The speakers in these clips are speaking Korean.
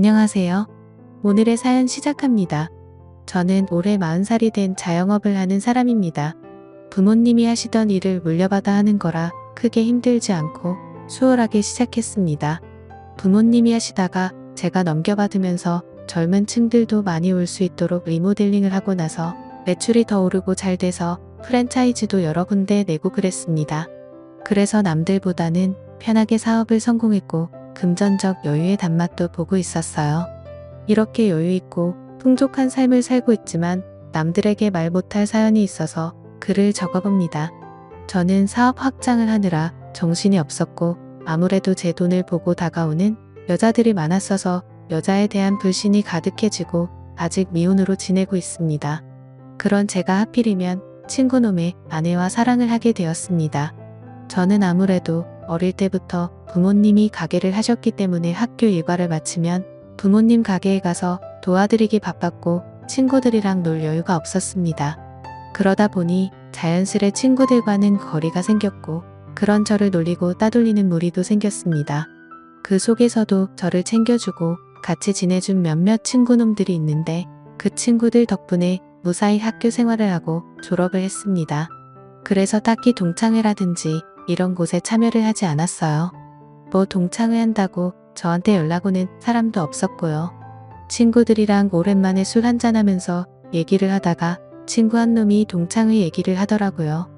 안녕하세요. 오늘의 사연 시작합니다. 저는 올해 40살이 된 자영업을 하는 사람입니다. 부모님이 하시던 일을 물려받아 하는 거라 크게 힘들지 않고 수월하게 시작했습니다. 부모님이 하시다가 제가 넘겨받으면서 젊은 층들도 많이 올 수 있도록 리모델링을 하고 나서 매출이 더 오르고 잘 돼서 프랜차이즈도 여러 군데 내고 그랬습니다. 그래서 남들보다는 편하게 사업을 성공했고 금전적 여유의 단맛도 보고 있었어요. 이렇게 여유있고 풍족한 삶을 살고 있지만 남들에게 말 못할 사연이 있어서 글을 적어봅니다. 저는 사업 확장을 하느라 정신이 없었고 아무래도 제 돈을 보고 다가오는 여자들이 많았어서 여자에 대한 불신이 가득해지고 아직 미혼으로 지내고 있습니다. 그런 제가 하필이면 친구놈의 아내와 사랑을 하게 되었습니다. 저는 아무래도 어릴 때부터 부모님이 가게를 하셨기 때문에 학교 일과를 마치면 부모님 가게에 가서 도와드리기 바빴고 친구들이랑 놀 여유가 없었습니다. 그러다 보니 자연스레 친구들과는 거리가 생겼고 그런 저를 놀리고 따돌리는 무리도 생겼습니다. 그 속에서도 저를 챙겨주고 같이 지내준 몇몇 친구놈들이 있는데 그 친구들 덕분에 무사히 학교 생활을 하고 졸업을 했습니다. 그래서 딱히 동창회라든지 이런 곳에 참여를 하지 않았어요. 뭐 동창회 한다고 저한테 연락 오는 사람도 없었고요. 친구들이랑 오랜만에 술 한잔하면서 얘기를 하다가 친구 한 놈이 동창회 얘기를 하더라고요.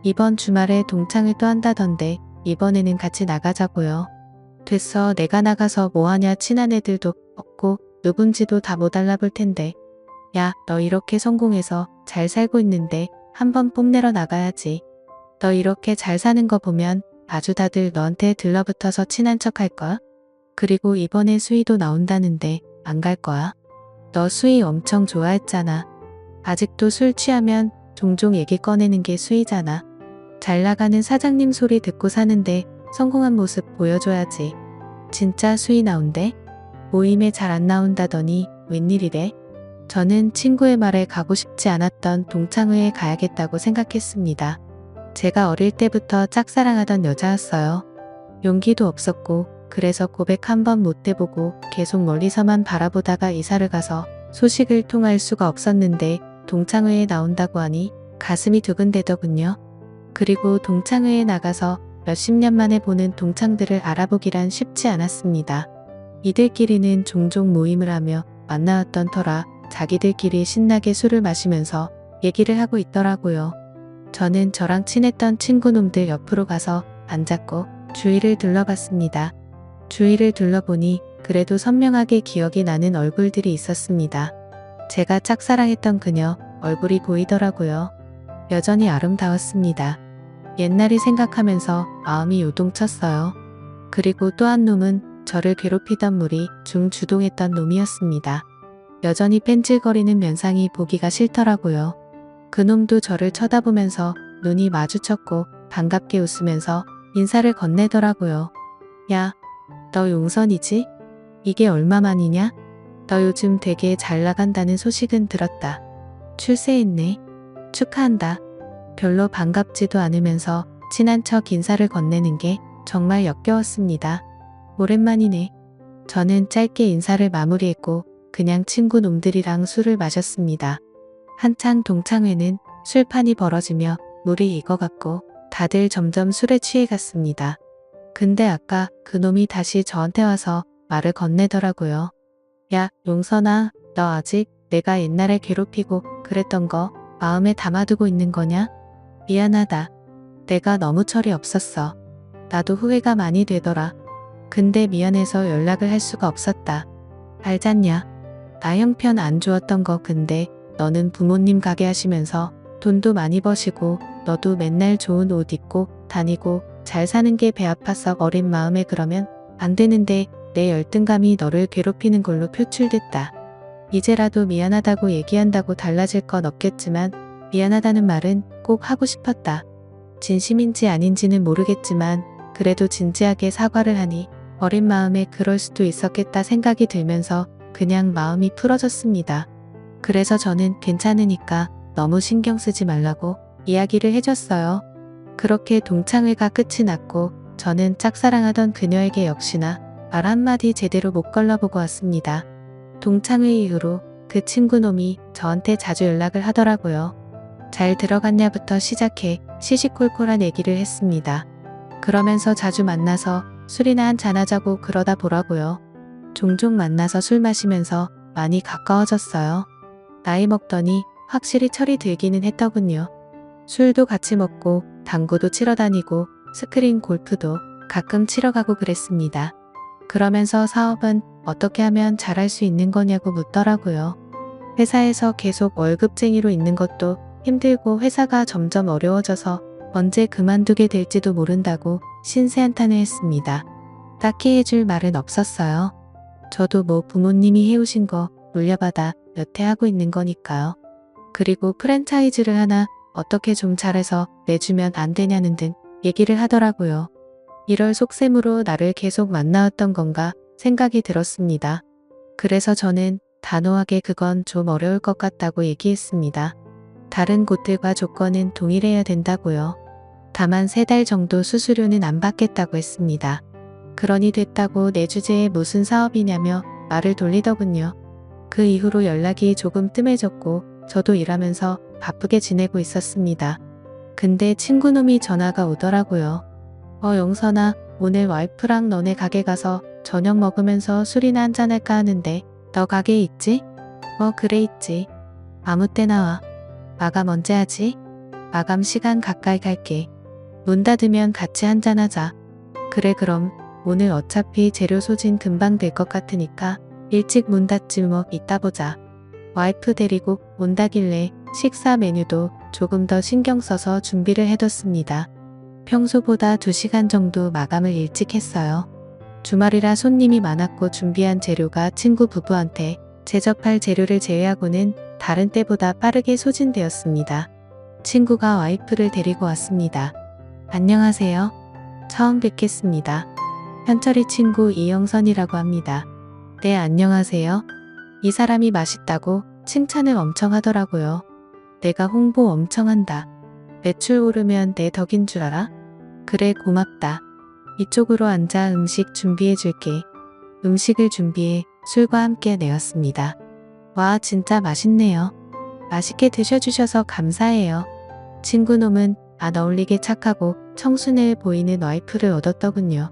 이번 주말에 동창회 또 한다던데 이번에는 같이 나가자고요. 됐어, 내가 나가서 뭐하냐, 친한 애들도 없고 누군지도 다 못 알아볼 텐데. 야, 너 이렇게 성공해서 잘 살고 있는데 한번 뽐내러 나가야지. 너 이렇게 잘 사는 거 보면 아주 다들 너한테 들러붙어서 친한 척 할 거야. 그리고 이번에 수희도 나온다는데 안 갈 거야. 너 수희 엄청 좋아했잖아. 아직도 술 취하면 종종 얘기 꺼내는 게 수희잖아. 잘 나가는 사장님 소리 듣고 사는데 성공한 모습 보여줘야지. 진짜 수희 나온대? 모임에 잘 안 나온다더니 웬일이래? 저는 친구의 말에 가고 싶지 않았던 동창회에 가야겠다고 생각했습니다. 제가 어릴 때부터 짝사랑하던 여자였어요. 용기도 없었고 그래서 고백 한번 못 해보고 계속 멀리서만 바라보다가 이사를 가서 소식을 통할 수가 없었는데 동창회에 나온다고 하니 가슴이 두근대더군요. 그리고 동창회에 나가서 몇십 년 만에 보는 동창들을 알아보기란 쉽지 않았습니다. 이들끼리는 종종 모임을 하며 만나왔던 터라 자기들끼리 신나게 술을 마시면서 얘기를 하고 있더라고요. 저는 저랑 친했던 친구놈들 옆으로 가서 앉았고 주위를 둘러봤습니다. 주위를 둘러보니 그래도 선명하게 기억이 나는 얼굴들이 있었습니다. 제가 짝사랑했던 그녀 얼굴이 보이더라고요. 여전히 아름다웠습니다. 옛날이 생각하면서 마음이 요동쳤어요. 그리고 또 한 놈은 저를 괴롭히던 무리 중 주동했던 놈이었습니다. 여전히 뺀질거리는 면상이 보기가 싫더라고요. 그놈도 저를 쳐다보면서 눈이 마주쳤고 반갑게 웃으면서 인사를 건네더라고요. 야, 너 용선이지? 이게 얼마만이냐? 너 요즘 되게 잘 나간다는 소식은 들었다. 출세했네. 축하한다. 별로 반갑지도 않으면서 친한 척 인사를 건네는 게 정말 역겨웠습니다. 오랜만이네. 저는 짧게 인사를 마무리했고 그냥 친구 놈들이랑 술을 마셨습니다. 한창 동창회는 술판이 벌어지며 물이 익어갔고 다들 점점 술에 취해갔습니다. 근데 아까 그놈이 다시 저한테 와서 말을 건네더라고요. 야, 용선아, 너 아직 내가 옛날에 괴롭히고 그랬던 거 마음에 담아두고 있는 거냐? 미안하다. 내가 너무 철이 없었어. 나도 후회가 많이 되더라. 근데 미안해서 연락을 할 수가 없었다. 알잖냐? 나 형편 안 좋았던 거. 근데 너는 부모님 가게 하시면서 돈도 많이 버시고 너도 맨날 좋은 옷 입고 다니고 잘 사는 게 배 아파서 어린 마음에 그러면 안 되는데 내 열등감이 너를 괴롭히는 걸로 표출됐다. 이제라도 미안하다고 얘기한다고 달라질 건 없겠지만 미안하다는 말은 꼭 하고 싶었다. 진심인지 아닌지는 모르겠지만 그래도 진지하게 사과를 하니 어린 마음에 그럴 수도 있었겠다 생각이 들면서 그냥 마음이 풀어졌습니다. 그래서 저는 괜찮으니까 너무 신경 쓰지 말라고 이야기를 해줬어요. 그렇게 동창회가 끝이 났고 저는 짝사랑하던 그녀에게 역시나 말 한마디 제대로 못 걸러보고 왔습니다. 동창회 이후로 그 친구놈이 저한테 자주 연락을 하더라고요. 잘 들어갔냐부터 시작해 시시콜콜한 얘기를 했습니다. 그러면서 자주 만나서 술이나 한잔 하자고 그러다 보라고요. 종종 만나서 술 마시면서 많이 가까워졌어요. 나이 먹더니 확실히 철이 들기는 했더군요. 술도 같이 먹고 당구도 치러 다니고 스크린 골프도 가끔 치러 가고 그랬습니다. 그러면서 사업은 어떻게 하면 잘할 수 있는 거냐고 묻더라고요. 회사에서 계속 월급쟁이로 있는 것도 힘들고 회사가 점점 어려워져서 언제 그만두게 될지도 모른다고 신세한탄을 했습니다. 딱히 해줄 말은 없었어요. 저도 뭐 부모님이 해오신 거 물려받아 몇 해 하고 있는 거니까요. 그리고 프랜차이즈를 하나 어떻게 좀 잘해서 내주면 안 되냐는 등 얘기를 하더라고요. 이럴 속셈으로 나를 계속 만나왔던 건가 생각이 들었습니다. 그래서 저는 단호하게 그건 좀 어려울 것 같다고 얘기했습니다. 다른 곳들과 조건은 동일해야 된다고요. 다만 3달 정도 수수료는 안 받겠다고 했습니다. 그러니 됐다고 내 주제에 무슨 사업이냐며 말을 돌리더군요. 그 이후로 연락이 조금 뜸해졌고 저도 일하면서 바쁘게 지내고 있었습니다. 근데 친구놈이 전화가 오더라고요. 영선아, 오늘 와이프랑 너네 가게 가서 저녁 먹으면서 술이나 한잔 할까 하는데 너 가게 있지? 그래 있지. 아무 때나 와. 마감 언제 하지? 마감 시간 가까이 갈게. 문 닫으면 같이 한잔하자. 그래 그럼 오늘 어차피 재료 소진 금방 될 것 같으니까 일찍 문 닫지 뭐 이따 보자. 와이프 데리고 온다길래 식사 메뉴도 조금 더 신경 써서 준비를 해뒀습니다. 평소보다 2시간 정도 마감을 일찍 했어요. 주말이라 손님이 많았고 준비한 재료가 친구 부부한테 제접할 재료를 제외하고는 다른 때보다 빠르게 소진되었습니다. 친구가 와이프를 데리고 왔습니다. 안녕하세요. 처음 뵙겠습니다. 현철이 친구 이영선이라고 합니다. 네, 안녕하세요. 이 사람이 맛있다고 칭찬을 엄청 하더라고요. 내가 홍보 엄청 한다. 매출 오르면 내 덕인 줄 알아? 그래, 고맙다. 이쪽으로 앉아 음식 준비해 줄게. 음식을 준비해 술과 함께 내었습니다. 와, 진짜 맛있네요. 맛있게 드셔주셔서 감사해요. 친구놈은 안 어울리게 착하고 청순해 보이는 와이프를 얻었더군요.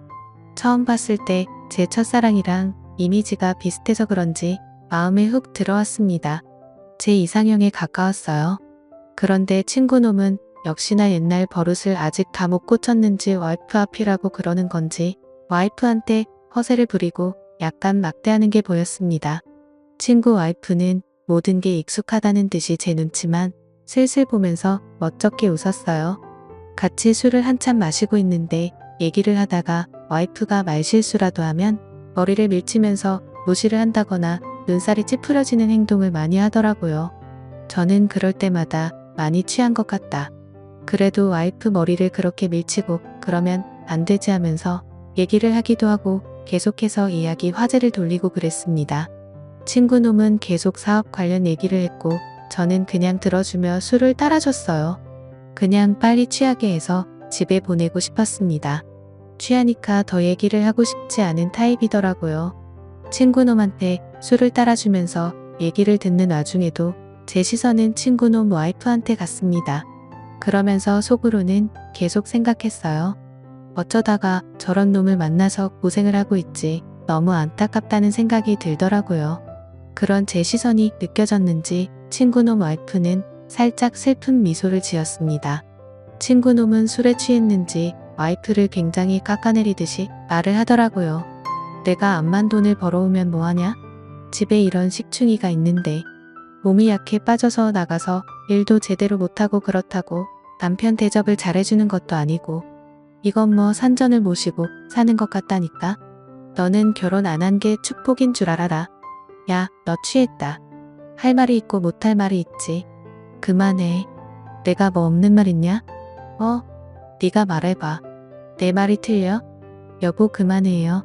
처음 봤을 때 제 첫사랑이랑 이미지가 비슷해서 그런지 마음에 훅 들어왔습니다. 제 이상형에 가까웠어요. 그런데 친구놈은 역시나 옛날 버릇을 아직 다 못 고쳤는지 와이프 앞이라고 그러는 건지 와이프한테 허세를 부리고 약간 막대하는 게 보였습니다. 친구 와이프는 모든 게 익숙하다는 듯이 제 눈치만 슬슬 보면서 멋쩍게 웃었어요. 같이 술을 한참 마시고 있는데 얘기를 하다가 와이프가 말실수라도 하면 머리를 밀치면서 무시를 한다거나 눈살이 찌푸려지는 행동을 많이 하더라고요. 저는 그럴 때마다 많이 취한 것 같다. 그래도 와이프 머리를 그렇게 밀치고 그러면 안 되지 하면서 얘기를 하기도 하고 계속해서 이야기 화제를 돌리고 그랬습니다. 친구놈은 계속 사업 관련 얘기를 했고 저는 그냥 들어주며 술을 따라줬어요. 그냥 빨리 취하게 해서 집에 보내고 싶었습니다. 취하니까 더 얘기를 하고 싶지 않은 타입이더라고요. 친구놈한테 술을 따라주면서 얘기를 듣는 와중에도 제 시선은 친구놈 와이프한테 갔습니다. 그러면서 속으로는 계속 생각했어요. 어쩌다가 저런 놈을 만나서 고생을 하고 있지, 너무 안타깝다는 생각이 들더라고요. 그런 제 시선이 느껴졌는지 친구놈 와이프는 살짝 슬픈 미소를 지었습니다. 친구놈은 술에 취했는지 와이프를 굉장히 깎아내리듯이 말을 하더라고요. 내가 암만 돈을 벌어오면 뭐하냐? 집에 이런 식충이가 있는데 몸이 약해 빠져서 나가서 일도 제대로 못하고 그렇다고 남편 대접을 잘해주는 것도 아니고 이건 뭐 산전을 모시고 사는 것 같다니까. 너는 결혼 안 한 게 축복인 줄 알아라. 야, 너 취했다. 할 말이 있고 못할 말이 있지. 그만해. 내가 뭐 없는 말 있냐? 네가 말해봐. 내 말이 틀려? 여보, 그만해요.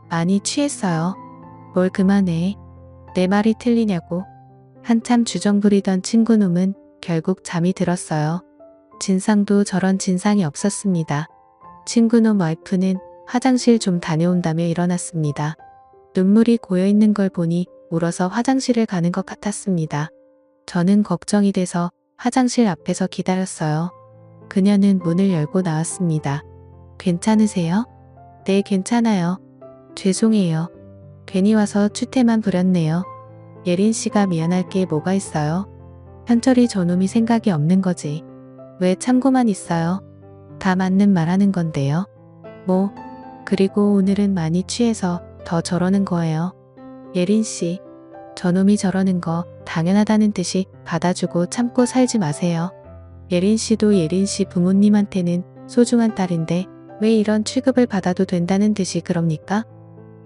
많이 취했어요. 뭘 그만해. 내 말이 틀리냐고. 한참 주정 부리던 친구놈은 결국 잠이 들었어요. 진상도 저런 진상이 없었습니다. 친구놈 와이프는 화장실 좀 다녀온다며 일어났습니다. 눈물이 고여있는 걸 보니 울어서 화장실을 가는 것 같았습니다. 저는 걱정이 돼서 화장실 앞에서 기다렸어요. 그녀는 문을 열고 나왔습니다. 괜찮으세요? 네, 괜찮아요. 죄송해요. 괜히 와서 추태만 부렸네요. 예린 씨가 미안할 게 뭐가 있어요? 현철이 저놈이 생각이 없는 거지. 왜 참고만 있어요? 다 맞는 말 하는 건데요. 뭐, 그리고 오늘은 많이 취해서 더 저러는 거예요. 예린 씨, 저놈이 저러는 거 당연하다는 듯이 받아주고 참고 살지 마세요. 예린 씨도 예린 씨 부모님한테는 소중한 딸인데 왜 이런 취급을 받아도 된다는 듯이 그럽니까?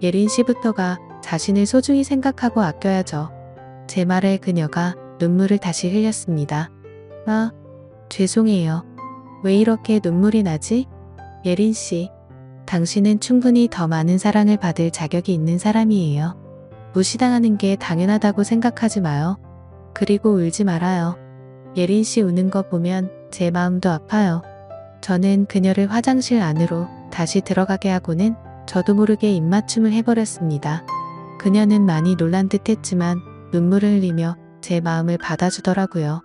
예린 씨부터가 자신을 소중히 생각하고 아껴야죠. 제 말에 그녀가 눈물을 다시 흘렸습니다. 아, 죄송해요. 왜 이렇게 눈물이 나지? 예린 씨, 당신은 충분히 더 많은 사랑을 받을 자격이 있는 사람이에요. 무시당하는 게 당연하다고 생각하지 마요. 그리고 울지 말아요. 예린 씨 우는 거 보면 제 마음도 아파요. 저는 그녀를 화장실 안으로 다시 들어가게 하고는 저도 모르게 입맞춤을 해버렸습니다. 그녀는 많이 놀란 듯 했지만 눈물을 흘리며 제 마음을 받아주더라고요.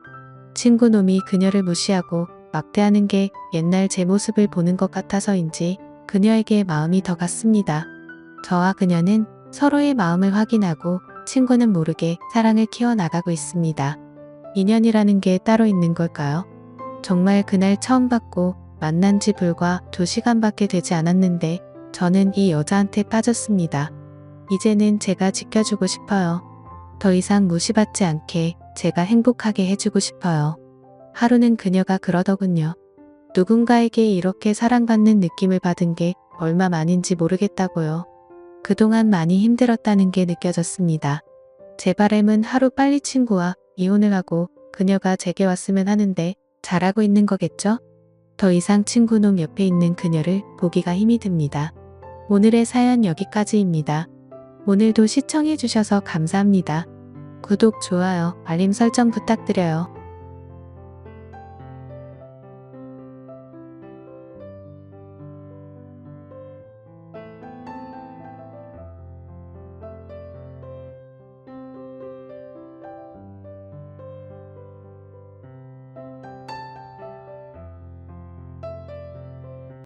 친구놈이 그녀를 무시하고 막대하는 게 옛날 제 모습을 보는 것 같아서인지 그녀에게 마음이 더 갔습니다. 저와 그녀는 서로의 마음을 확인하고 친구는 모르게 사랑을 키워나가고 있습니다. 인연이라는 게 따로 있는 걸까요? 정말 그날 처음 봤고 만난 지 불과 2시간밖에 되지 않았는데 저는 이 여자한테 빠졌습니다. 이제는 제가 지켜주고 싶어요. 더 이상 무시받지 않게 제가 행복하게 해주고 싶어요. 하루는 그녀가 그러더군요. 누군가에게 이렇게 사랑받는 느낌을 받은 게 얼마만인지 모르겠다고요. 그동안 많이 힘들었다는 게 느껴졌습니다. 제 바람은 하루 빨리 친구와 이혼을 하고 그녀가 제게 왔으면 하는데 잘하고 있는 거겠죠? 더 이상 친구놈 옆에 있는 그녀를 보기가 힘이 듭니다. 오늘의 사연 여기까지입니다. 오늘도 시청해주셔서 감사합니다. 구독, 좋아요, 알림 설정 부탁드려요.